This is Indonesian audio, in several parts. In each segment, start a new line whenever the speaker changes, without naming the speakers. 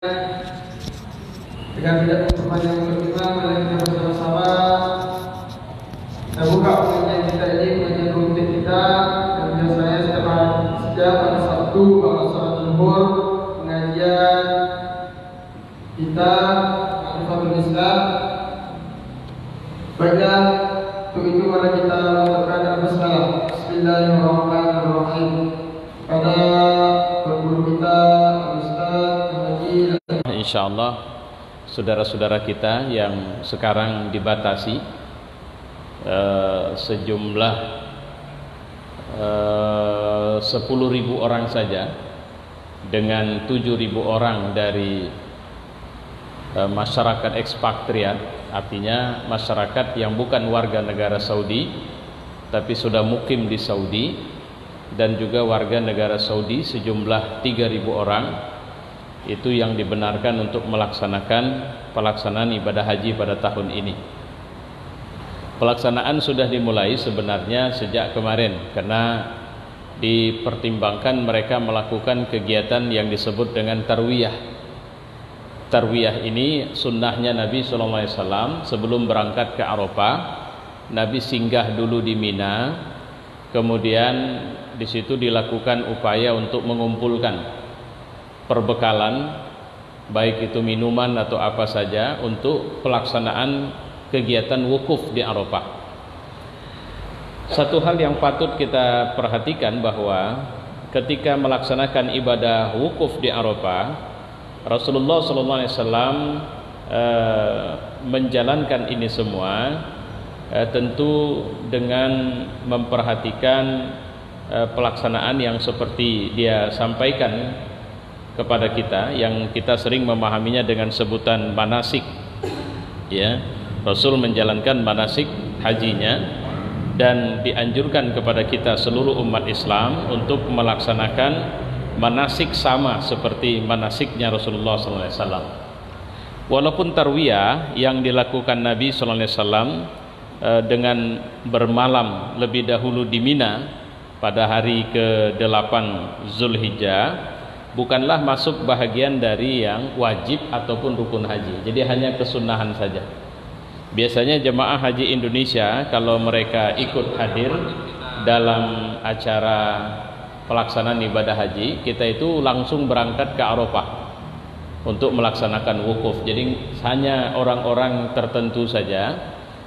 Dengan tidak memperpanjang berlima, mari kita bersama-sama kita buka pengajian kita ini, pengajian rutin kita yang biasanya setiap pada Sabtu pada salat zuhur, pengajian kita Ma'rifatul Islam. Baiklah, untuk itu mari kita mengucapkan al-Bismillah. Bismillahirrahmanirrahim. Pada guru kita Ustaz Haji,
insyaallah saudara-saudara kita yang sekarang dibatasi sejumlah 10.000 orang saja, dengan 7.000 orang dari masyarakat ekspatriat, artinya masyarakat yang bukan warga negara Saudi tapi sudah mukim di Saudi, dan juga warga negara Saudi sejumlah 3.000 orang. Itu yang dibenarkan untuk pelaksanaan ibadah haji pada tahun ini. Pelaksanaan sudah dimulai sebenarnya sejak kemarin, karena dipertimbangkan mereka melakukan kegiatan yang disebut dengan tarwiyah. Tarwiyah ini sunnahnya Nabi SAW sebelum berangkat ke Arafah. Nabi singgah dulu di Mina, kemudian di situ dilakukan upaya untuk mengumpulkan perbekalan, baik itu minuman atau apa saja, untuk pelaksanaan kegiatan wukuf di Arafah. Satu hal yang patut kita perhatikan bahwa ketika melaksanakan ibadah wukuf di Arafah, Rasulullah SAW menjalankan ini semua tentu dengan memperhatikan pelaksanaan yang seperti dia sampaikan kepada kita, yang kita sering memahaminya dengan sebutan manasik. Ya, Rasul menjalankan manasik hajinya, dan dianjurkan kepada kita seluruh umat Islam untuk melaksanakan manasik sama seperti manasiknya Rasulullah SAW. Walaupun tarwiyah yang dilakukan Nabi SAW dengan bermalam lebih dahulu di Mina pada hari ke-8 Zulhijjah, bukanlah masuk bahagian dari yang wajib ataupun rukun haji. Jadi hanya kesunahan saja. Biasanya jemaah haji Indonesia kalau mereka ikut hadir dalam acara pelaksanaan ibadah haji, kita itu langsung berangkat ke Arafah untuk melaksanakan wukuf. Jadi hanya orang-orang tertentu saja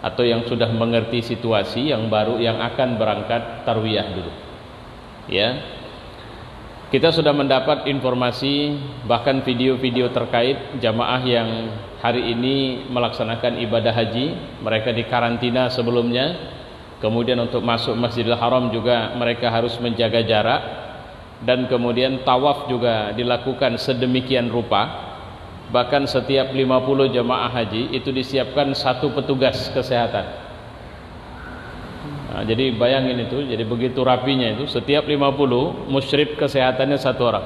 atau yang sudah mengerti situasi yang baru yang akan berangkat tarwiyah dulu. Ya. Kita sudah mendapat informasi, bahkan video-video terkait jamaah yang hari ini melaksanakan ibadah haji, mereka dikarantina sebelumnya. Kemudian untuk masuk Masjidil Haram juga mereka harus menjaga jarak, dan kemudian tawaf juga dilakukan sedemikian rupa. Bahkan setiap 50 jamaah haji itu disiapkan satu petugas kesehatan. Nah, jadi bayangin itu, jadi begitu rapinya itu, setiap 50 musyrif kesehatannya satu orang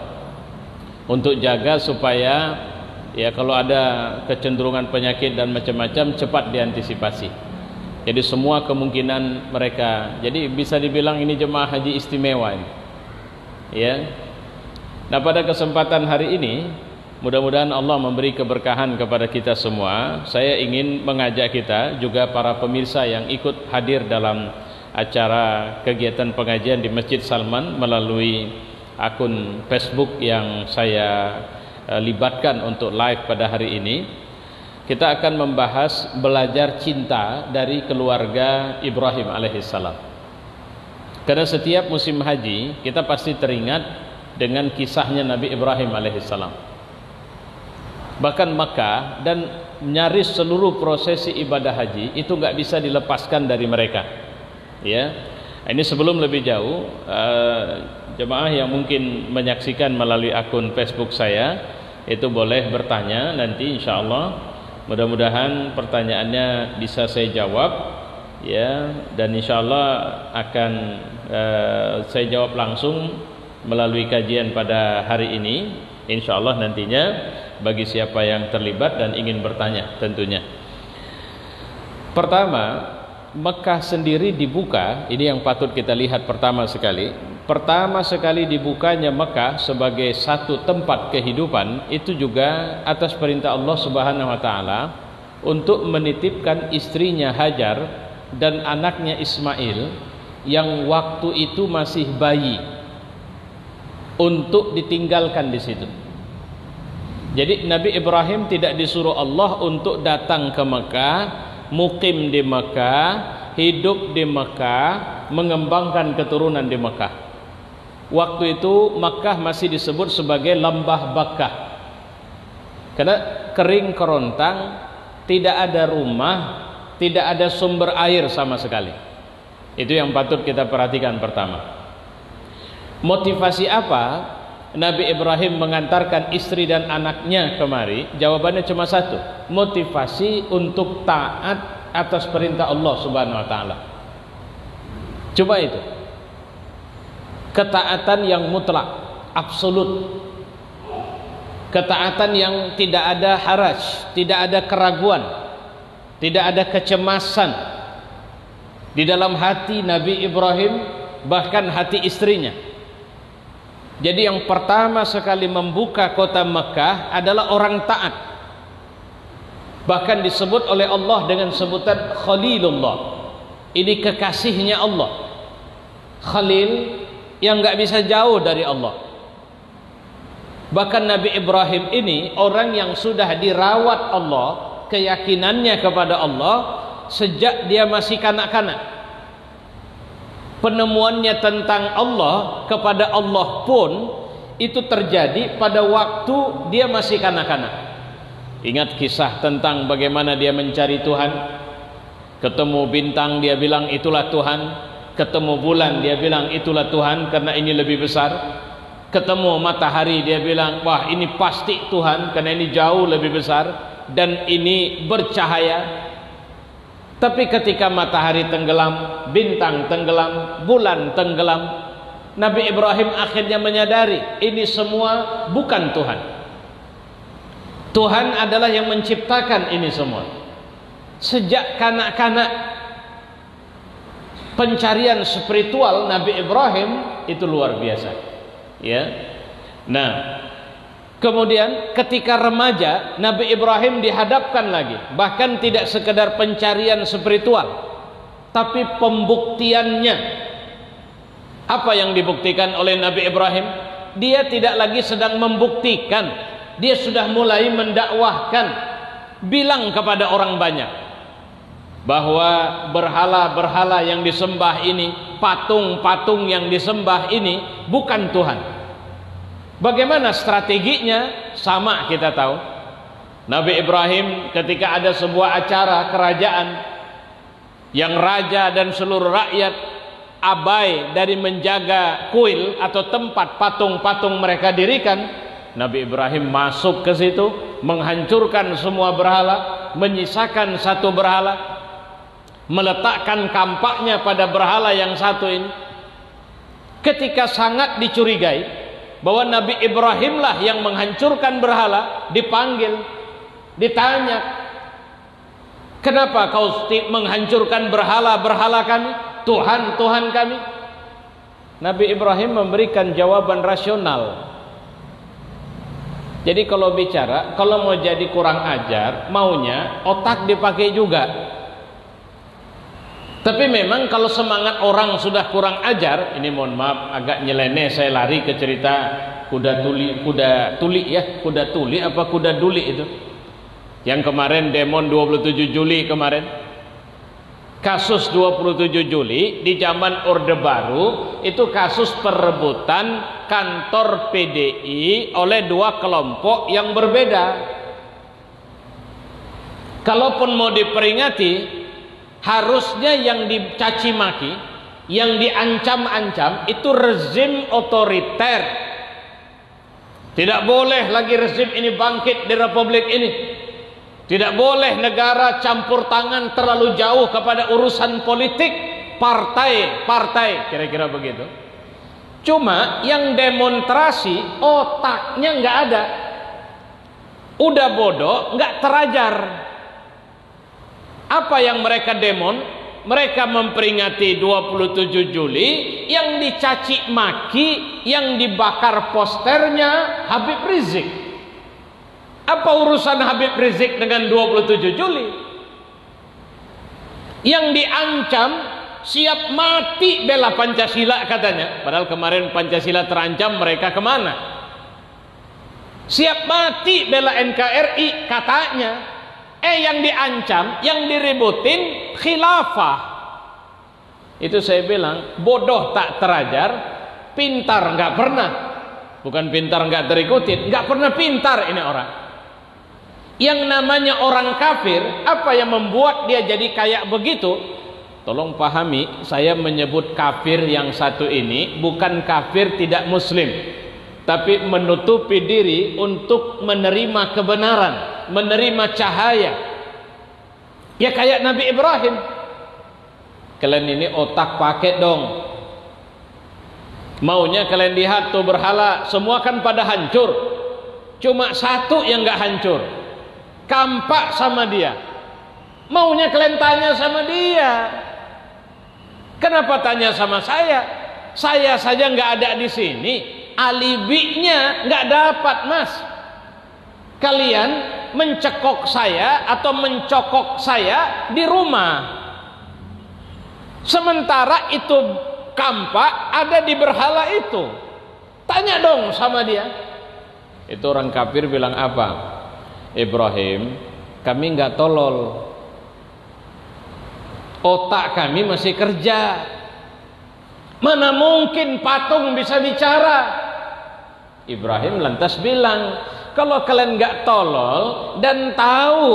untuk jaga supaya ya kalau ada kecenderungan penyakit dan macam-macam cepat diantisipasi. Jadi semua kemungkinan mereka, jadi bisa dibilang ini jemaah haji istimewa ini. Ya. Nah, pada kesempatan hari ini mudah-mudahan Allah memberi keberkahan kepada kita semua. Saya ingin mengajak kita juga para pemirsa yang ikut hadir dalam acara kegiatan pengajian di Masjid Salman melalui akun Facebook yang saya libatkan untuk live pada hari ini. Kita akan membahas belajar cinta dari keluarga Ibrahim alaihissalam. Karena setiap musim haji kita pasti teringat dengan kisahnya Nabi Ibrahim alaihissalam. Bahkan Makkah dan nyaris seluruh prosesi ibadah haji itu nggak bisa dilepaskan dari mereka. Ya, ini sebelum lebih jauh, jemaah yang mungkin menyaksikan melalui akun Facebook saya itu boleh bertanya nanti, insya Allah. Mudah-mudahan pertanyaannya bisa saya jawab, ya, dan insya Allah akan saya jawab langsung melalui kajian pada hari ini, insya Allah nantinya bagi siapa yang terlibat dan ingin bertanya tentunya. Pertama, Mekah sendiri dibuka, ini yang patut kita lihat pertama sekali. Pertama sekali dibukanya Mekah sebagai satu tempat kehidupan itu juga atas perintah Allah Subhanahu wa taala untuk menitipkan istrinya Hajar dan anaknya Ismail yang waktu itu masih bayi untuk ditinggalkan di situ. Jadi Nabi Ibrahim tidak disuruh Allah untuk datang ke Mekah, mukim di Mekah, hidup di Mekah, mengembangkan keturunan di Mekah. Waktu itu Mekah masih disebut sebagai lembah Bakkah, karena kering kerontang, tidak ada rumah, tidak ada sumber air sama sekali. Itu yang patut kita perhatikan pertama. Motivasi apa Nabi Ibrahim mengantarkan istri dan anaknya kemari? Jawabannya cuma satu, motivasi untuk taat atas perintah Allah Subhanahu wa taala. Coba itu. Ketaatan yang mutlak, absolut. Ketaatan yang tidak ada haraj, tidak ada keraguan, tidak ada kecemasan di dalam hati Nabi Ibrahim, bahkan hati istrinya. Jadi yang pertama sekali membuka kota Mekah adalah orang taat. Bahkan disebut oleh Allah dengan sebutan Khalilullah. Ini kekasihnya Allah. Khalil yang nggak bisa jauh dari Allah. Bahkan Nabi Ibrahim ini orang yang sudah dirawat Allah, keyakinannya kepada Allah sejak dia masih kanak-kanak. Penemuannya tentang Allah kepada Allah pun itu terjadi pada waktu dia masih kanak-kanak. Ingat kisah tentang bagaimana dia mencari Tuhan, ketemu bintang dia bilang itulah Tuhan, ketemu bulan dia bilang itulah Tuhan karena ini lebih besar, ketemu matahari dia bilang wah ini pasti Tuhan karena ini jauh lebih besar dan ini bercahaya. Tapi ketika matahari tenggelam, bintang tenggelam, bulan tenggelam, Nabi Ibrahim akhirnya menyadari ini semua bukan Tuhan. Tuhan adalah yang menciptakan ini semua. Sejak kanak-kanak pencarian spiritual Nabi Ibrahim itu luar biasa. Ya. Nah, kemudian ketika remaja Nabi Ibrahim dihadapkan lagi, bahkan tidak sekedar pencarian spiritual, tapi pembuktiannya. Apa yang dibuktikan oleh Nabi Ibrahim? Dia tidak lagi sedang membuktikan, dia sudah mulai mendakwahkan, bilang kepada orang banyak bahwa berhala-berhala yang disembah ini, patung-patung yang disembah ini bukan Tuhan. Bagaimana strateginya? Sama kita tahu. Nabi Ibrahim ketika ada sebuah acara kerajaan yang raja dan seluruh rakyat abai dari menjaga kuil atau tempat patung-patung mereka dirikan, Nabi Ibrahim masuk ke situ, menghancurkan semua berhala, menyisakan satu berhala, meletakkan kampaknya pada berhala yang satu ini. Ketika sangat dicurigai bahwa Nabi Ibrahimlah yang menghancurkan berhala, dipanggil, ditanya, kenapa kau menghancurkan berhala-berhala kami, Tuhan-Tuhan kami? Nabi Ibrahim memberikan jawaban rasional. Jadi kalau bicara, kalau mau jadi kurang ajar, maunya otak dipakai juga. Tapi memang kalau semangat orang sudah kurang ajar, ini mohon maaf agak nyeleneh saya lari ke cerita kuda tuli apa kuda duli itu. Yang kemarin demon 27 Juli kemarin. Kasus 27 Juli di zaman Orde Baru itu kasus perebutan kantor PDI oleh dua kelompok yang berbeda. Kalaupun mau diperingati, harusnya yang dicaci maki, yang diancam-ancam itu rezim otoriter. Tidak boleh lagi rezim ini bangkit di republik ini. Tidak boleh negara campur tangan terlalu jauh kepada urusan politik partai-partai, kira-kira begitu. Cuma yang demonstrasi otaknya nggak ada, udah bodoh, nggak terajar. Apa yang mereka demon? Mereka memperingati 27 Juli, yang dicaci maki, yang dibakar posternya Habib Rizik. Apa urusan Habib Rizik dengan 27 Juli? Yang diancam siap mati bela Pancasila katanya. Padahal kemarin Pancasila terancam, mereka kemana? Siap mati bela NKRI katanya. Yang diancam, yang diributin khilafah. Itu saya bilang, bodoh tak terajar, pintar nggak pernah. Bukan pintar nggak terikutin, nggak pernah pintar ini orang. Yang namanya orang kafir, apa yang membuat dia jadi kayak begitu? Tolong pahami, saya menyebut kafir yang satu ini bukan kafir tidak muslim, tapi menutupi diri untuk menerima kebenaran, menerima cahaya. Ya kayak Nabi Ibrahim. Kalian ini otak pakai dong. Maunya kalian lihat tuh berhala, semua kan pada hancur. Cuma satu yang nggak hancur. Kampak sama dia. Maunya kalian tanya sama dia. Kenapa tanya sama saya? Saya saja nggak ada di sini. Alibinya nggak dapat, Mas. Kalian mencekok saya atau mencokok saya di rumah. Sementara itu kampak ada di berhala itu. Tanya dong sama dia. Itu orang kafir bilang apa? Ibrahim, kami nggak tolol. Otak kami masih kerja. Mana mungkin patung bisa bicara? Ibrahim lantas bilang, kalau kalian nggak tolol dan tahu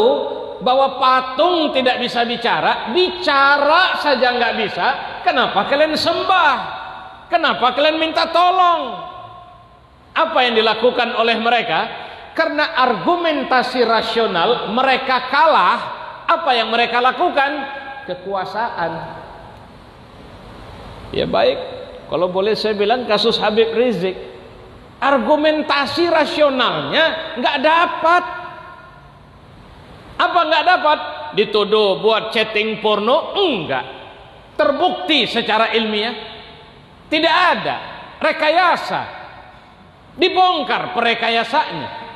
bahwa patung tidak bisa bicara, bicara saja nggak bisa, kenapa kalian sembah? Kenapa kalian minta tolong? Apa yang dilakukan oleh mereka? Karena argumentasi rasional mereka kalah. Apa yang mereka lakukan? Kekuasaan. Ya baik, kalau boleh saya bilang kasus Habib Rizik, argumentasi rasionalnya nggak dapat. Apa nggak dapat? Dituduh buat chatting porno? Enggak. Terbukti secara ilmiah? Tidak ada. Rekayasa. Dibongkar perekayasanya.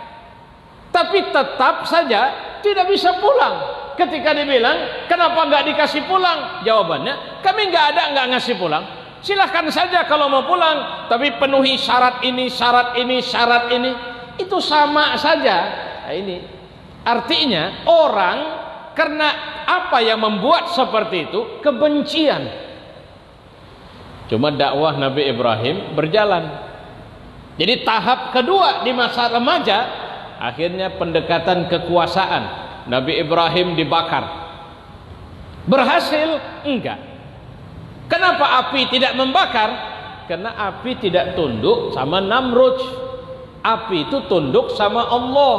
Tapi tetap saja tidak bisa pulang. Ketika dibilang, kenapa nggak dikasih pulang? Jawabannya, kami nggak ngasih pulang. Silahkan saja kalau mau pulang, tapi penuhi syarat ini, syarat ini, syarat ini. Itu sama saja. Nah, ini artinya orang karena apa yang membuat seperti itu? Kebencian. Cuma dakwah Nabi Ibrahim berjalan. Jadi tahap kedua di masa remaja, akhirnya pendekatan kekuasaan. Nabi Ibrahim dibakar. Berhasil? Enggak. Kenapa api tidak membakar? Karena api tidak tunduk sama Namrud. Api itu tunduk sama Allah.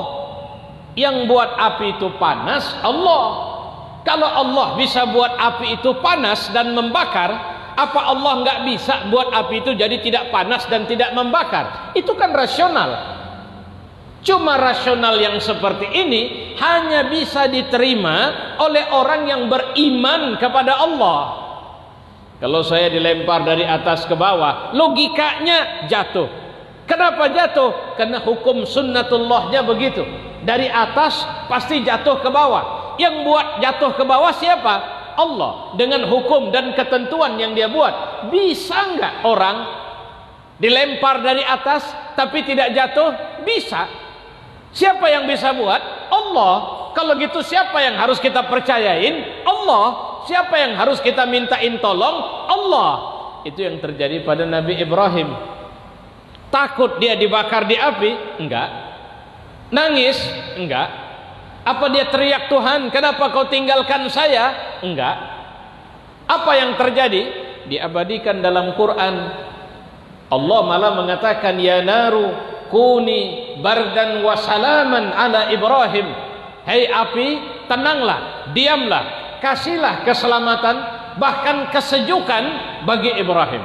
Yang buat api itu panas Allah. Kalau Allah bisa buat api itu panas dan membakar, apa Allah nggak bisa buat api itu jadi tidak panas dan tidak membakar? Itu kan rasional. Cuma rasional yang seperti ini hanya bisa diterima oleh orang yang beriman kepada Allah. Kalau saya dilempar dari atas ke bawah, logikanya jatuh. Kenapa jatuh? Karena hukum sunnatullahnya begitu. Dari atas pasti jatuh ke bawah. Yang buat jatuh ke bawah siapa? Allah. Dengan hukum dan ketentuan yang dia buat. Bisa nggak orang dilempar dari atas tapi tidak jatuh? Bisa. Siapa yang bisa buat? Allah. Kalau gitu siapa yang harus kita percayain? Allah. Siapa yang harus kita mintain tolong? Allah. Itu yang terjadi pada Nabi Ibrahim. Takut dia dibakar di api? Enggak. Nangis? Enggak. Apa dia teriak, Tuhan, kenapa kau tinggalkan saya? Enggak. Apa yang terjadi? Diabadikan dalam Quran. Allah malah mengatakan, ya naru kuni bardan wa salaman ala Ibrahim. Hei api, tenanglah, diamlah, kasihlah keselamatan bahkan kesejukan bagi Ibrahim.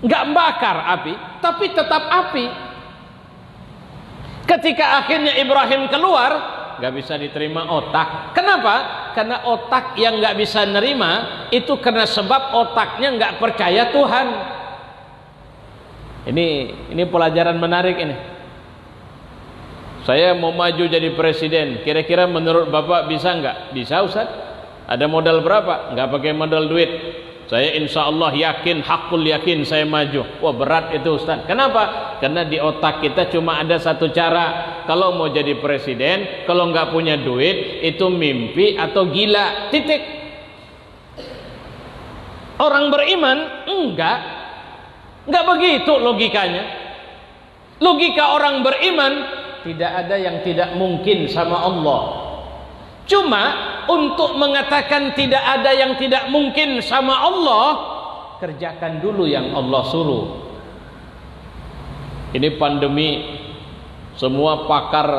Enggak bakar api, tapi tetap api. Ketika akhirnya Ibrahim keluar, enggak bisa diterima otak. Kenapa? Karena otak yang nggak bisa nerima itu karena sebab otaknya nggak percaya Tuhan. Ini pelajaran menarik ini. Saya mau maju jadi presiden, kira-kira menurut Bapak bisa nggak? Bisa, Ustaz. Ada modal berapa? Nggak pakai modal duit. Saya insya Allah yakin, hakul yakin saya maju. Wah, berat itu, Ustaz. Kenapa? Karena di otak kita cuma ada satu cara. Kalau mau jadi presiden, kalau nggak punya duit, itu mimpi atau gila. Titik. Orang beriman enggak begitu logikanya. Logika orang beriman, tidak ada yang tidak mungkin sama Allah. Cuma untuk mengatakan tidak ada yang tidak mungkin sama Allah, kerjakan dulu yang Allah suruh. Ini pandemi, semua pakar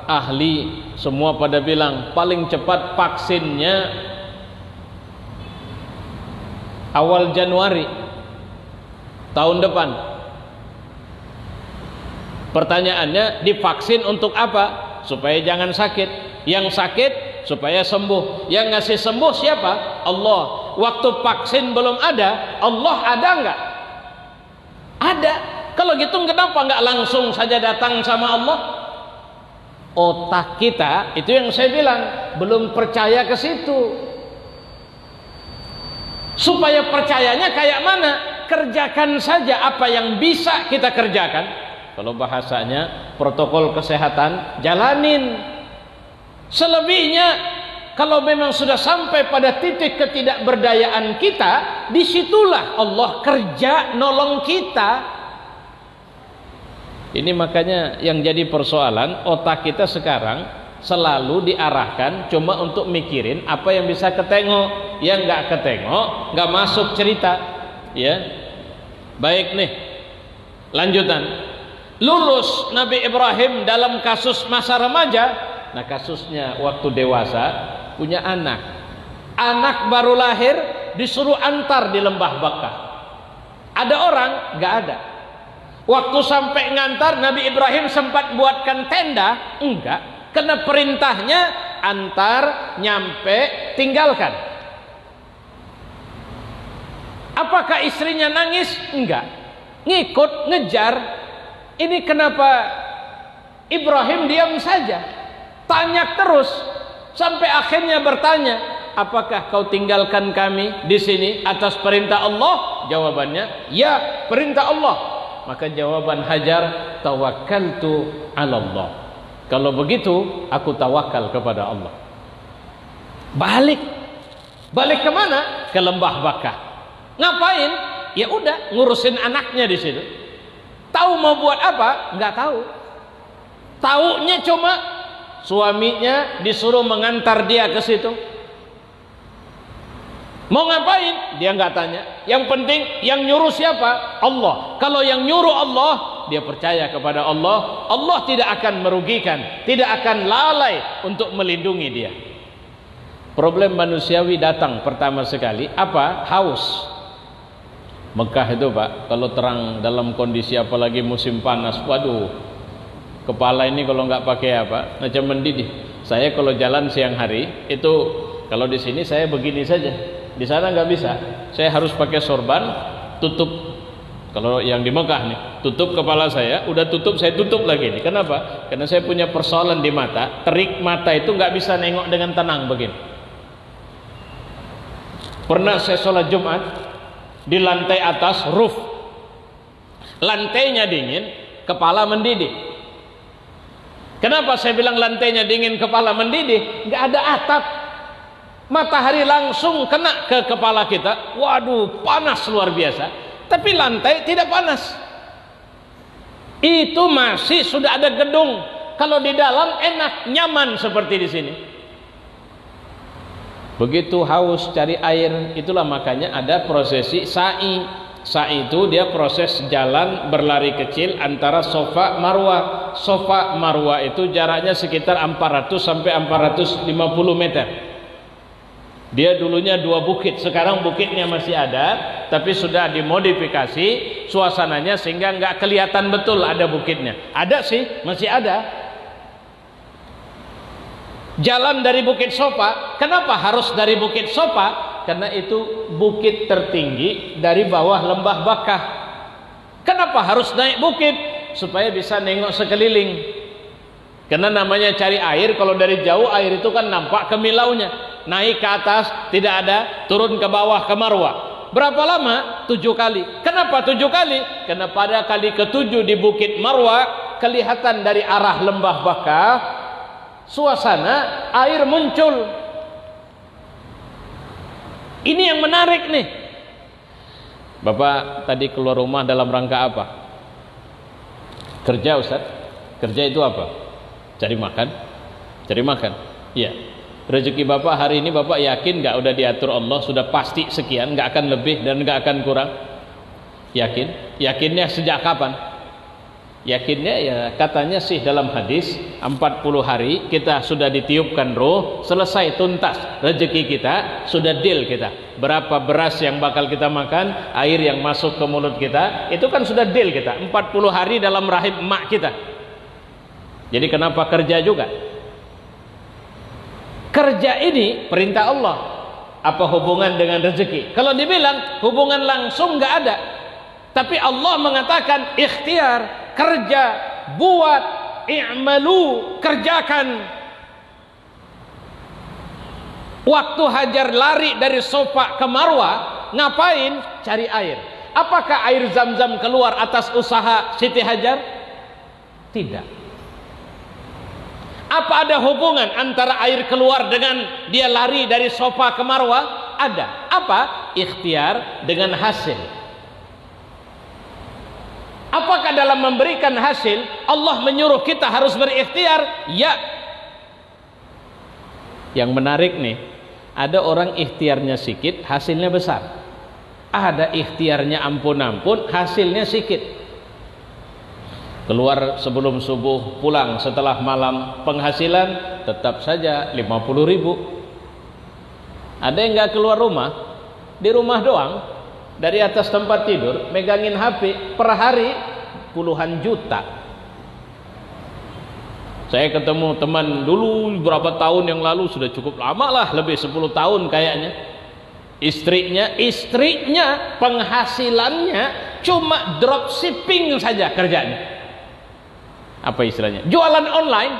ahli semua pada bilang paling cepat vaksinnya awal Januari tahun depan. Pertanyaannya, divaksin untuk apa? Supaya jangan sakit. Yang sakit supaya sembuh. Yang ngasih sembuh siapa? Allah. Waktu vaksin belum ada, Allah ada nggak? Ada. Kalau gitu kenapa nggak langsung saja datang sama Allah? Otak kita, itu yang saya bilang, belum percaya ke situ. Supaya percayanya kayak mana? Kerjakan saja apa yang bisa kita kerjakan. Kalau bahasanya protokol kesehatan, jalanin. Selebihnya, kalau memang sudah sampai pada titik ketidakberdayaan kita, disitulah Allah kerja nolong kita. Ini makanya yang jadi persoalan, otak kita sekarang selalu diarahkan cuma untuk mikirin apa yang bisa ketengok. Yang nggak ketengok, nggak masuk cerita. Ya, baik nih, lanjutan. Lulus Nabi Ibrahim dalam kasus masa remaja. Nah, kasusnya waktu dewasa, punya anak. Anak baru lahir, disuruh antar di lembah Bakkah. Ada orang? Nggak ada. Waktu sampai ngantar, Nabi Ibrahim sempat buatkan tenda? Enggak. Karena perintahnya antar, nyampe, tinggalkan. Apakah istrinya nangis? Enggak. Ngikut, ngejar. Ini kenapa Ibrahim diam saja? Tanya terus sampai akhirnya bertanya, apakah kau tinggalkan kami di sini atas perintah Allah? Jawabannya, ya, perintah Allah. Maka jawaban Hajar, tawakkaltu 'ala Allah. Kalau begitu, aku tawakal kepada Allah. Balik kemana? Ke lembah Bakkah. Ngapain? Ya udah, ngurusin anaknya di situ. Tahu mau buat apa? Nggak tahu. Taunya cuma suaminya disuruh mengantar dia ke situ. Mau ngapain? Dia nggak tanya. Yang penting yang nyuruh siapa? Allah. Kalau yang nyuruh Allah, dia percaya kepada Allah. Allah tidak akan merugikan, tidak akan lalai untuk melindungi dia. Problem manusiawi datang pertama sekali apa? Haus. Mekah itu, Pak, kalau terang dalam kondisi apalagi musim panas, waduh, kepala ini kalau nggak pakai apa, macam mendidih. Saya kalau jalan siang hari itu, kalau di sini saya begini saja, di sana nggak bisa. Saya harus pakai sorban, tutup. Kalau yang di Mekah nih, tutup kepala saya, udah tutup, saya tutup lagi nih. Kenapa? Karena saya punya persoalan di mata, terik mata itu nggak bisa nengok dengan tenang begini. Pernah saya sholat Jumat di lantai atas, roof, lantainya dingin, kepala mendidih. Kenapa saya bilang lantainya dingin, kepala mendidih? Nggak ada atap, matahari langsung kena ke kepala kita, waduh, panas luar biasa. Tapi lantai tidak panas. Itu masih sudah ada gedung. Kalau di dalam enak, nyaman seperti di sini. Begitu haus cari air, itulah makanya ada prosesi sa'i. Sa'i itu dia proses jalan berlari kecil antara Safa Marwah. Safa Marwah itu jaraknya sekitar 400 sampai 450 meter. Dia dulunya dua bukit, sekarang bukitnya masih ada, tapi sudah dimodifikasi suasananya sehingga nggak kelihatan betul ada bukitnya. Ada sih, masih ada. Jalan dari Bukit Sofa. Kenapa harus dari Bukit Sofa? Karena itu bukit tertinggi dari bawah lembah Bakah. Kenapa harus naik bukit? Supaya bisa nengok sekeliling. Karena namanya cari air, kalau dari jauh air itu kan nampak kemilaunya. Naik ke atas tidak ada, turun ke bawah ke Marwah. Berapa lama? 7 kali. Kenapa 7 kali? Karena pada kali ke-7 di Bukit Marwah, kelihatan dari arah lembah Bakah, suasana air muncul. Ini yang menarik nih. Bapak tadi keluar rumah dalam rangka apa? Kerja, Ustaz. Kerja itu apa? Cari makan. Cari makan. Iya. Rezeki Bapak hari ini Bapak yakin nggak udah diatur Allah, sudah pasti sekian, nggak akan lebih dan nggak akan kurang? Yakin? Yakinnya sejak kapan? Yakinnya ya katanya sih dalam hadis 40 hari kita sudah ditiupkan roh, selesai tuntas rezeki kita, sudah deal kita. Berapa beras yang bakal kita makan, air yang masuk ke mulut kita, itu kan sudah deal kita. 40 hari dalam rahim emak kita. Jadi kenapa kerja juga? Kerja ini perintah Allah. Apa hubungan dengan rezeki? Kalau dibilang hubungan langsung nggak ada. Tapi Allah mengatakan ikhtiar, kerja, buat, i'malu, kerjakan. Waktu Hajar lari dari Sofa ke Marwah, ngapain? Cari air. Apakah air Zam-Zam keluar atas usaha Siti Hajar? Tidak. Apa ada hubungan antara air keluar dengan dia lari dari Sofa ke Marwah? Ada. Apa? Ikhtiar dengan hasil. Apakah dalam memberikan hasil Allah menyuruh kita harus berikhtiar? Ya. Yang menarik nih, ada orang ikhtiarnya sedikit, hasilnya besar. Ada ikhtiarnya ampun-ampun, hasilnya sedikit. Keluar sebelum subuh, pulang setelah malam, penghasilan tetap saja 50.000. Ada yang nggak keluar rumah, di rumah doang, dari atas tempat tidur megangin HP per hari puluhan juta. Saya ketemu teman dulu berapa tahun yang lalu, sudah cukup lama lah, lebih 10 tahun kayaknya. Istrinya penghasilannya cuma dropshipping saja kerjanya. Apa istilahnya? Jualan online,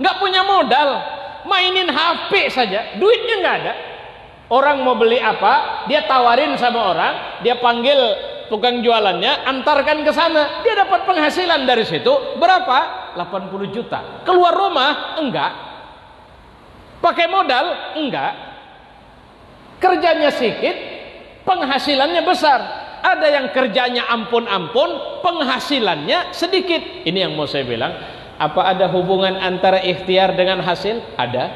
nggak punya modal, mainin HP saja, duitnya nggak ada. Orang mau beli apa, dia tawarin sama orang, dia panggil tukang jualannya, antarkan ke sana, dia dapat penghasilan dari situ. Berapa? 80 juta. Keluar rumah? Enggak. Pakai modal? Enggak. Kerjanya sedikit, penghasilannya besar. Ada yang kerjanya ampun-ampun, penghasilannya sedikit. Ini yang mau saya bilang. Apa ada hubungan antara ikhtiar dengan hasil? Ada.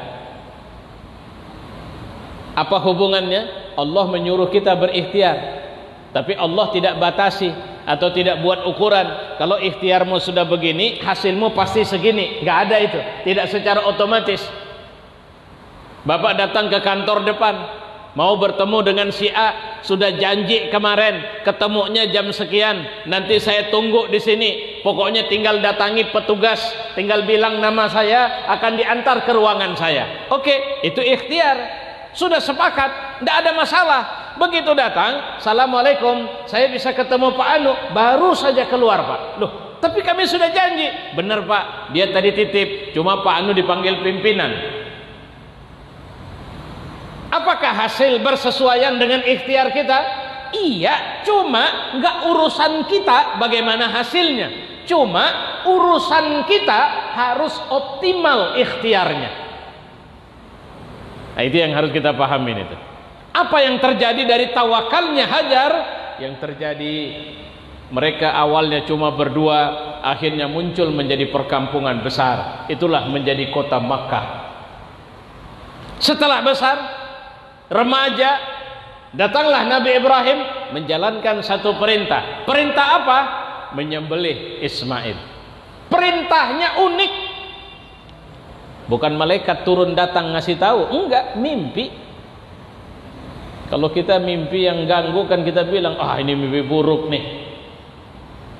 Apa hubungannya? Allah menyuruh kita berikhtiar, tapi Allah tidak batasi atau tidak buat ukuran. Kalau ikhtiarmu sudah begini, hasilmu pasti segini. Nggak ada itu. Tidak secara otomatis. Bapak datang ke kantor depan, mau bertemu dengan si A, sudah janji kemarin ketemunya jam sekian, nanti saya tunggu di sini. Pokoknya tinggal datangi petugas, tinggal bilang nama saya, akan diantar ke ruangan saya. Oke, itu ikhtiar. Sudah sepakat, tidak ada masalah. Begitu datang, assalamualaikum, saya bisa ketemu Pak Anu, baru saja keluar Pak. Loh, tapi kami sudah janji. Benar Pak, dia tadi titip, cuma Pak Anu dipanggil pimpinan. Apakah hasil bersesuaian dengan ikhtiar kita? Iya, cuma nggak urusan kita bagaimana hasilnya. Cuma urusan kita harus optimal ikhtiarnya. Nah, itu yang harus kita pahamin itu. Apa yang terjadi dari tawakalnya Hajar? Yang terjadi, mereka awalnya cuma berdua, akhirnya muncul menjadi perkampungan besar. Itulah menjadi kota Makkah. Setelah besar, remaja, datanglah Nabi Ibrahim menjalankan satu perintah. Perintah apa? Menyembelih Ismail. Perintahnya unik. Bukan malaikat turun datang ngasih tahu, enggak, mimpi. Kalau kita mimpi yang ganggu kan kita bilang, ah ini mimpi buruk nih.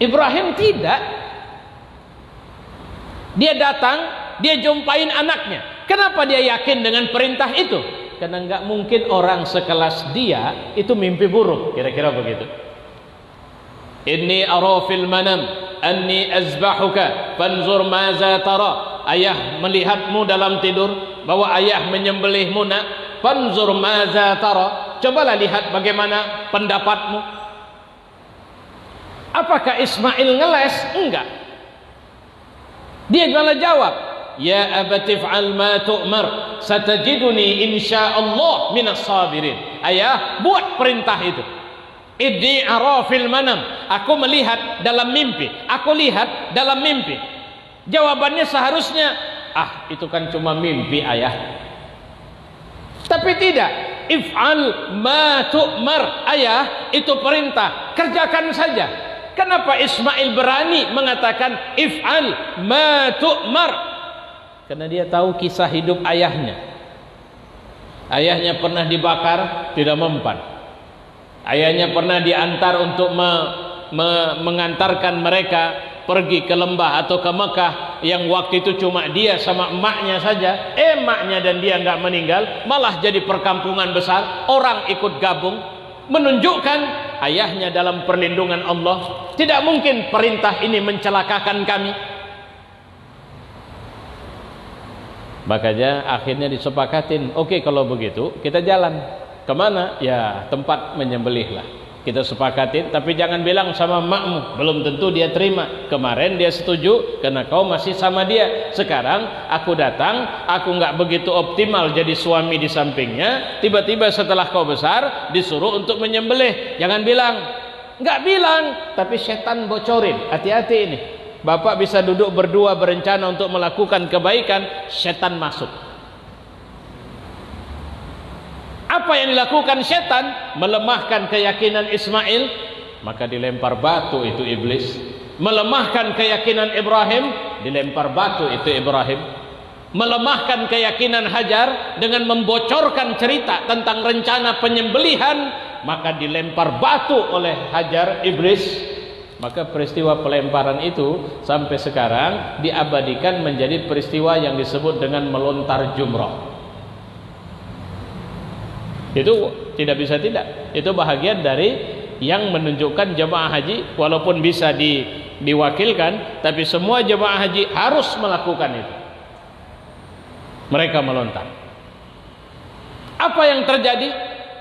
Ibrahim tidak. Dia datang dia jumpain anaknya. Kenapa dia yakin dengan perintah itu? Karena nggak mungkin orang sekelas dia itu mimpi buruk, kira-kira begitu. Inni ara fil manam anni azbahuka fanzur maza tara. Ayah melihatmu dalam tidur bahwa ayah menyembelihmu nak. Fanzur maza tara. Cobalah lihat bagaimana pendapatmu. Apakah Ismail ngeles? Enggak. Dia malah jawab, ya abati fa'al ma tu'mar satajiduni insyaallah minas sabirin. Ayah, buat perintah itu. Inni ara fil manam, aku melihat dalam mimpi. Aku lihat dalam mimpi. Jawabannya seharusnya, itu kan cuma mimpi ayah. Tapi tidak. If'al ma tu'mar. Ayah, itu perintah, kerjakan saja. Kenapa Ismail berani mengatakan if'al ma tu'mar? Karena dia tahu kisah hidup ayahnya. Ayahnya pernah dibakar, tidak mempan. Ayahnya pernah diantar untuk mengantarkan mereka pergi ke lembah atau ke Mekah, yang waktu itu cuma dia sama emaknya saja. Emaknya dan dia nggak meninggal, malah jadi perkampungan besar, orang ikut gabung, menunjukkan ayahnya dalam perlindungan Allah. Tidak mungkin perintah ini mencelakakan kami. Makanya akhirnya disepakatin, oke, kalau begitu kita jalan. Kemana? Ya tempat menyembelih lah. Kita sepakatin, tapi jangan bilang sama makmu, belum tentu dia terima. Kemarin dia setuju karena kau masih sama dia. Sekarang aku datang, aku nggak begitu optimal jadi suami di sampingnya. Tiba-tiba setelah kau besar disuruh untuk menyembelih. Jangan bilang, nggak bilang, tapi setan bocorin. Hati-hati ini. Bapak bisa duduk berdua berencana untuk melakukan kebaikan, setan masuk. Apa yang dilakukan setan? Melemahkan keyakinan Ismail, maka dilempar batu itu iblis. Melemahkan keyakinan Ibrahim, dilempar batu itu Ibrahim. Melemahkan keyakinan Hajar dengan membocorkan cerita tentang rencana penyembelihan, maka dilempar batu oleh Hajar, iblis. Maka peristiwa pelemparan itu sampai sekarang diabadikan menjadi peristiwa yang disebut dengan melontar jumrah. Itu tidak bisa tidak. Itu bahagian dari yang menunjukkan jemaah haji, walaupun bisa diwakilkan, tapi semua jemaah haji harus melakukan itu. Mereka melontar. Apa yang terjadi?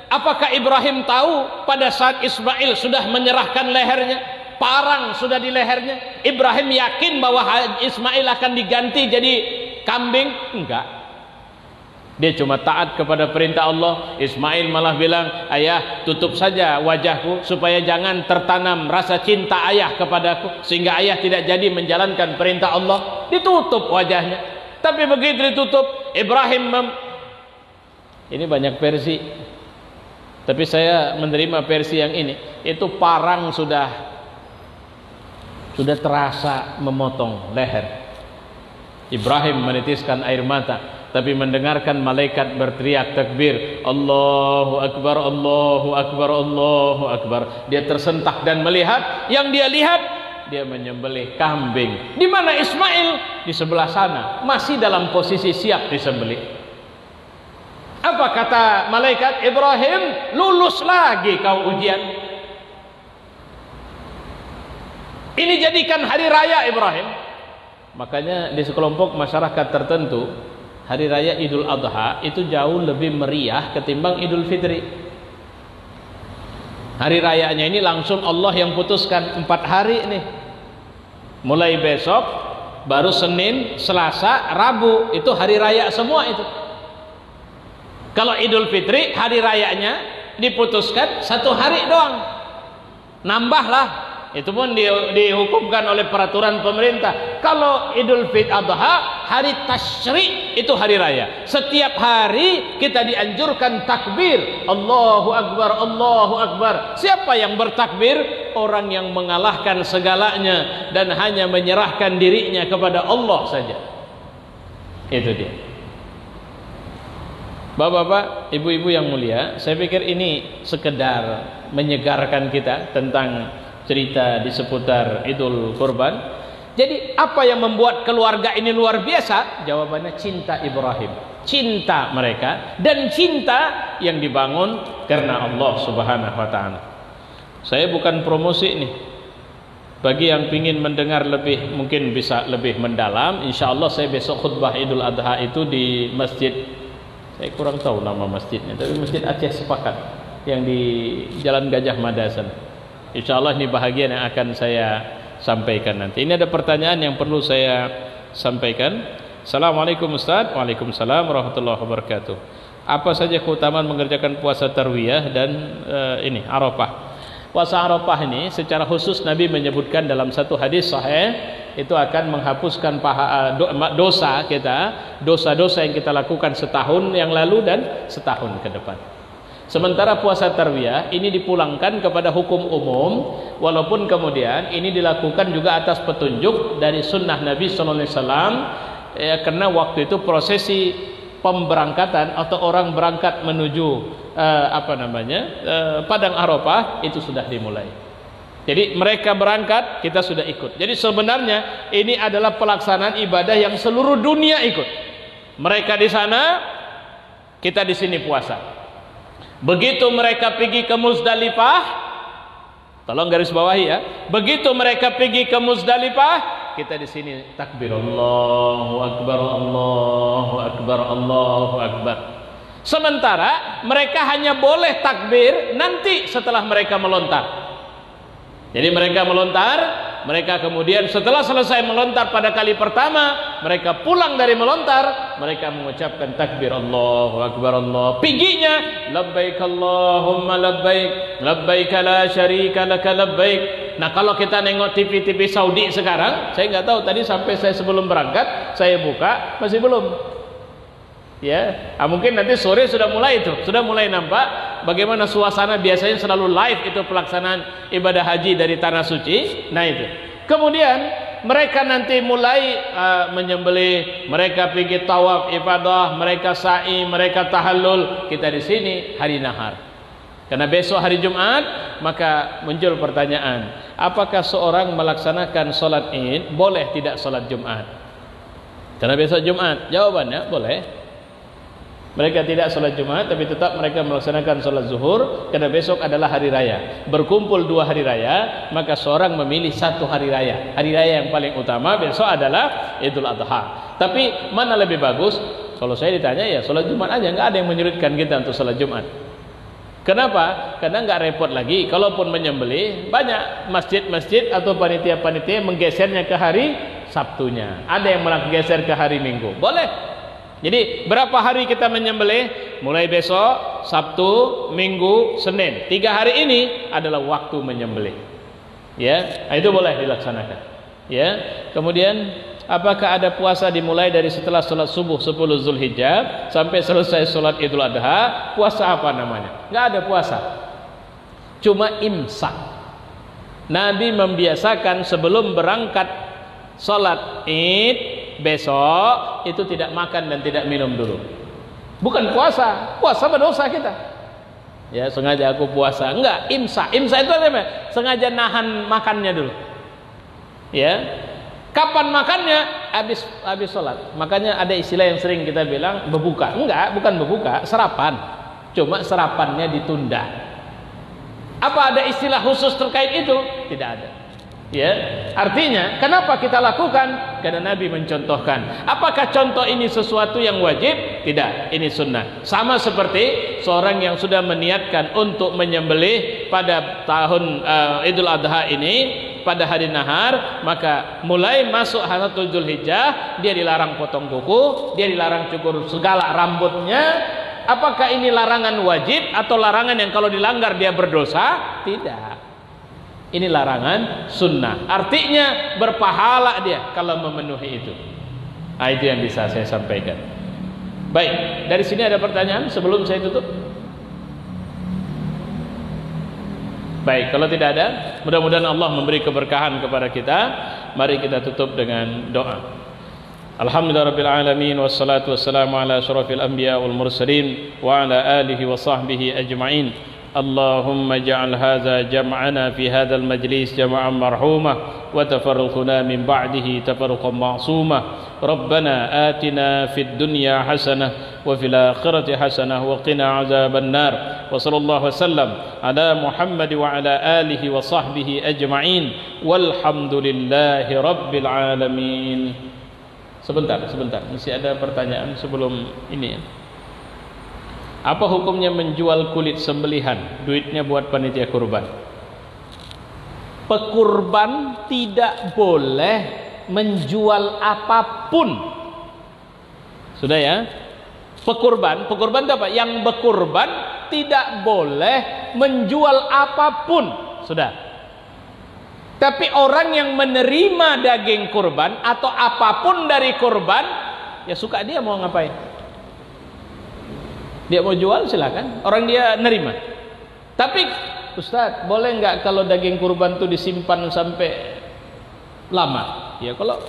Apakah Ibrahim tahu pada saat Ismail sudah menyerahkan lehernya, parang sudah di lehernya? Ibrahim yakin bahwa Ismail akan diganti jadi kambing? Enggak. Dia cuma taat kepada perintah Allah. Ismail malah bilang, ayah, tutup saja wajahku supaya jangan tertanam rasa cinta ayah kepadaku, sehingga ayah tidak jadi menjalankan perintah Allah. Ditutup wajahnya. Tapi begitu ditutup, Ibrahim ini banyak versi, tapi saya menerima versi yang ini. Itu parang sudah terasa memotong leher. Ibrahim menitiskan air mata, tapi mendengarkan malaikat berteriak takbir, Allahu Akbar, Allahu Akbar, Allahu Akbar. Dia tersentak dan melihat, yang dia lihat, dia menyembelih kambing. Di mana Ismail? Di sebelah sana, masih dalam posisi siap disembelih. Apa kata malaikat? Ibrahim, lulus lagi kau ujian. Ini jadikan hari raya Ibrahim. Makanya di sekelompok masyarakat tertentu, hari raya Idul Adha itu jauh lebih meriah ketimbang Idul Fitri. Hari rayanya ini langsung Allah yang putuskan 4 hari nih. Mulai besok, baru Senin, Selasa, Rabu, itu hari raya semua itu. Kalau Idul Fitri, hari rayanya diputuskan 1 hari doang. Nambahlah. Itu pun dihukumkan oleh peraturan pemerintah. Kalau Idul Adha, hari tasyrik, itu hari raya. Setiap hari kita dianjurkan takbir, Allahu Akbar, Allahu Akbar. Siapa yang bertakbir? Orang yang mengalahkan segalanya dan hanya menyerahkan dirinya kepada Allah saja. Itu dia. Bapak-bapak, ibu-ibu yang mulia, saya pikir ini sekedar menyegarkan kita tentang cerita di seputar Idul Kurban. Jadi apa yang membuat keluarga ini luar biasa? Jawabannya cinta Ibrahim, cinta mereka, dan cinta yang dibangun karena Allah Subhanahu wa taala. Saya bukan promosi nih. Bagi yang ingin mendengar lebih, mungkin bisa lebih mendalam, insya Allah saya besok khutbah Idul Adha itu di masjid, saya kurang tahu nama masjidnya, tapi Masjid Aceh Sepakat yang di Jalan Gajah Mada sana. Insya Allah ini bahagian yang akan saya sampaikan nanti. Ini ada pertanyaan yang perlu saya sampaikan. Assalamualaikum Ustaz. Waalaikumsalam warahmatullahi wabarakatuh. Apa saja keutamaan mengerjakan puasa tarwiyah dan ini Arafah? Puasa Arafah ini secara khusus Nabi menyebutkan dalam satu hadis sahih, itu akan menghapuskan dosa kita, dosa-dosa yang kita lakukan setahun yang lalu dan setahun ke depan. Sementara puasa tarwiyah ini dipulangkan kepada hukum umum, walaupun kemudian ini dilakukan juga atas petunjuk dari sunnah Nabi SAW, karena waktu itu prosesi pemberangkatan atau orang berangkat menuju Padang Arafah itu sudah dimulai. Jadi mereka berangkat, kita sudah ikut. Jadi sebenarnya ini adalah pelaksanaan ibadah yang seluruh dunia ikut. Mereka di sana, kita di sini puasa. Begitu mereka pergi ke Muzdalifah, tolong garis bawahi ya. Begitu mereka pergi ke Muzdalifah, kita di sini takbir Allahu Akbar, Allahu Akbar, Allahu Akbar. Sementara mereka hanya boleh takbir nanti setelah mereka melontar. Jadi mereka melontar, mereka kemudian setelah selesai melontar pada kali pertama, mereka pulang dari melontar, mereka mengucapkan takbir Allahu Akbar, Allah. Piginya labbaik Allahumma labbaik, labbaik la syarika laka labbaik. Nah, kalau kita nengok TV-TV Saudi sekarang, saya nggak tahu tadi sampai saya sebelum berangkat saya buka masih belum. Ya, mungkin nanti sore sudah mulai itu, sudah mulai nampak bagaimana suasana biasanya selalu live itu pelaksanaan ibadah haji dari tanah suci. Nah itu. Kemudian mereka nanti mulai menyembelih, mereka pergi tawaf ibadah, mereka sa'i, mereka tahallul. Kita di sini hari nahar. Karena besok hari Jumat, maka muncul pertanyaan, apakah seorang melaksanakan sholat Id boleh tidak sholat Jumat? Karena besok Jumat, jawabannya boleh. Mereka tidak sholat Jumat, tapi tetap mereka melaksanakan sholat zuhur, karena besok adalah hari raya. Berkumpul 2 hari raya, maka seorang memilih 1 hari raya. Hari raya yang paling utama besok adalah Idul Adha. Tapi mana lebih bagus? Kalau saya ditanya ya sholat Jumat aja, nggak ada yang menyurutkan kita untuk sholat Jumat. Kenapa? Karena nggak repot lagi. Kalaupun menyembelih, banyak masjid-masjid atau panitia-panitia menggesernya ke hari Sabtunya. Ada yang menggeser ke hari Minggu. Boleh. Jadi berapa hari kita menyembelih? Mulai besok, Sabtu, Minggu, Senin. 3 hari ini adalah waktu menyembelih. Ya, itu boleh dilaksanakan. Ya. Kemudian apakah ada puasa dimulai dari setelah sholat subuh 10 Zulhijjah sampai selesai sholat Idul Adha? Puasa apa namanya? Nggak ada puasa. Cuma imsak. Nabi membiasakan sebelum berangkat sholat Id besok itu tidak makan dan tidak minum dulu. Bukan puasa, puasa berdosa kita. Ya, sengaja aku puasa. Enggak, imsak. Imsak itu apa? Sengaja nahan makannya dulu. Ya. Kapan makannya? Habis sholat. Makanya ada istilah yang sering kita bilang berbuka. Enggak, bukan berbuka, sarapan. Cuma sarapannya ditunda. Apa ada istilah khusus terkait itu? Tidak ada. Ya, artinya kenapa kita lakukan? Karena Nabi mencontohkan. Apakah contoh ini sesuatu yang wajib? Tidak, ini sunnah. Sama seperti seorang yang sudah meniatkan untuk menyembelih pada tahun Idul Adha ini pada hari nahar, maka mulai masuk hari Zulhijjah dia dilarang potong kuku, dia dilarang cukur segala rambutnya. Apakah ini larangan wajib atau larangan yang kalau dilanggar dia berdosa? Tidak. Ini larangan sunnah. Artinya berpahala dia kalau memenuhi itu. Nah, itu yang bisa saya sampaikan. Baik, dari sini ada pertanyaan sebelum saya tutup? Baik, kalau tidak ada, mudah-mudahan Allah memberi keberkahan kepada kita. Mari kita tutup dengan doa. Alhamdulillahirabbil alamin wassalatu wassalamu ala asyrafil anbiya wal mursalin wa ala alihi wa sahbihi ajma'in. اللهم اجعل هذا جمعنا في هذا المجلس جمعا مرحوما وتفرقنا من بعده تفرقا معصوما ربنا آتنا في الدنيا حسنة وفي الآخرة حسنة وقنا عذاب النار وصلى الله وسلم على محمد وعلى آله وصحبه أجمعين والحمد لله رب العالمين. Sebentar, masih ada pertanyaan sebelum ini. Apa hukumnya menjual kulit sembelihan, duitnya buat panitia kurban? Pekurban tidak boleh menjual apapun. Sudah ya? Pekurban itu apa? Yang berkurban tidak boleh menjual apapun. Sudah. Tapi orang yang menerima daging kurban atau apapun dari kurban, ya suka dia mau ngapain. Dia mau jual silakan, orang dia nerima. Tapi Ustaz, boleh nggak kalau daging kurban itu disimpan sampai lama? Ya kalau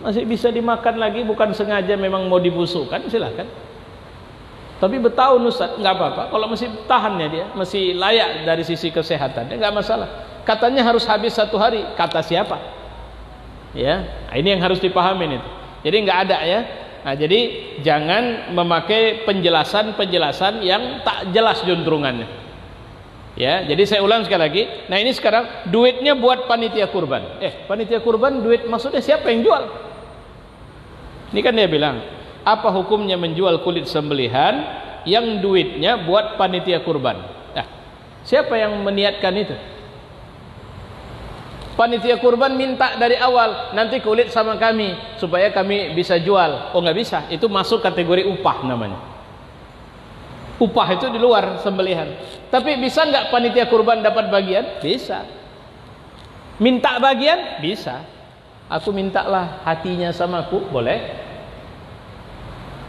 masih bisa dimakan lagi, bukan sengaja memang mau dibusukkan, silakan. Tapi bertahun Ustaz, nggak apa-apa. Kalau masih tahannya dia, masih layak dari sisi kesehatan, ya nggak masalah. Katanya harus habis 1 hari, kata siapa? Ya, ini yang harus dipahamin itu. Jadi nggak ada ya. Nah, jadi jangan memakai penjelasan yang tak jelas juntrungannya. Ya, jadi saya ulang sekali lagi. Nah, ini sekarang duitnya buat panitia kurban. Panitia kurban duit maksudnya siapa yang jual? Ini kan dia bilang, apa hukumnya menjual kulit sembelihan yang duitnya buat panitia kurban? Nah, siapa yang meniatkan itu? Panitia kurban minta dari awal, nanti kulit sama kami supaya kami bisa jual. Oh nggak bisa, itu masuk kategori upah namanya. Upah itu di luar sembelihan. Tapi bisa nggak panitia kurban dapat bagian? Bisa. Minta bagian? Bisa. Aku mintalah hatinya sama aku, boleh.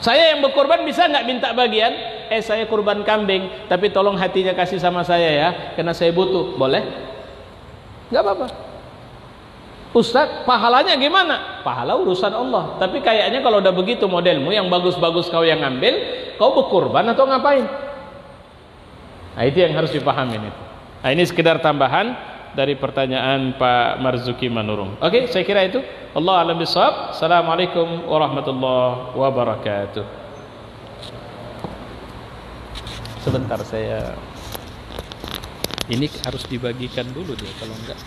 Saya yang berkorban bisa nggak minta bagian? Saya kurban kambing, tapi tolong hatinya kasih sama saya ya, karena saya butuh. Boleh? Nggak apa-apa. Ustaz, pahalanya gimana? Pahala urusan Allah. Tapi kayaknya kalau udah begitu modelmu, yang bagus-bagus kau yang ngambil, kau berkurban atau ngapain? Nah, itu yang harus dipahamin itu. Nah, ini sekedar tambahan dari pertanyaan Pak Marzuki Manurung. Oke, saya kira itu. Allah a'lam bishawab. Assalamualaikum warahmatullahi wabarakatuh. Sebentar, saya ini harus dibagikan dulu dia, kalau enggak